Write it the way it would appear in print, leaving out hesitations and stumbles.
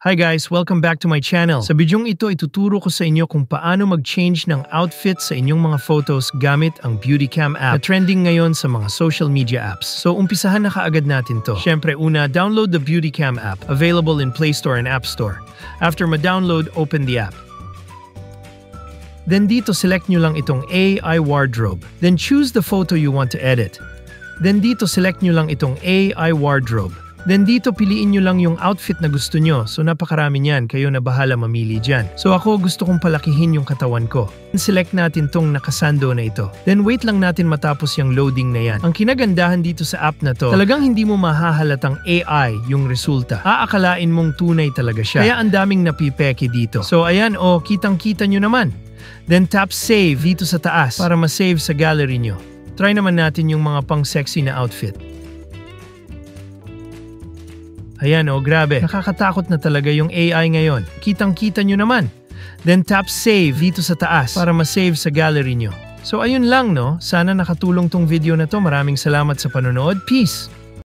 Hi guys! Welcome back to my channel. Sa bidyong ito, ituturo ko sa inyo kung paano mag-change ng outfit sa inyong mga photos gamit ang Beautycam app na trending ngayon sa mga social media apps. So umpisahan na kaagad natin to. Siyempre una, download the Beautycam app, available in Play Store and App Store. After ma-download, open the app. Then dito, select nyo lang itong AI Wardrobe. Then choose the photo you want to edit. Then dito, select nyo lang itong AI Wardrobe. Then dito, piliin nyo lang yung outfit na gusto nyo. So napakarami niyan, kayo na bahala mamili dyan. So ako gusto kong palakihin yung katawan ko. Select natin tong nakasando na ito. Then wait lang natin matapos yung loading na yan. Ang kinagandahan dito sa app na to, talagang hindi mo mahahalatang AI yung resulta. Aakalain mong tunay talaga siya. Kaya ang daming napipeke dito. So ayan, kitang-kita nyo naman. Then tap save dito sa taas para ma-save sa gallery nyo. Try naman natin yung mga pang-sexy na outfit. Ayan grabe. Nakakatakot na talaga yung AI ngayon. Kitang-kita nyo naman. Then tap save dito sa taas para ma-save sa gallery nyo. So ayun lang Sana nakatulong tong video na to. Maraming salamat sa panonood. Peace!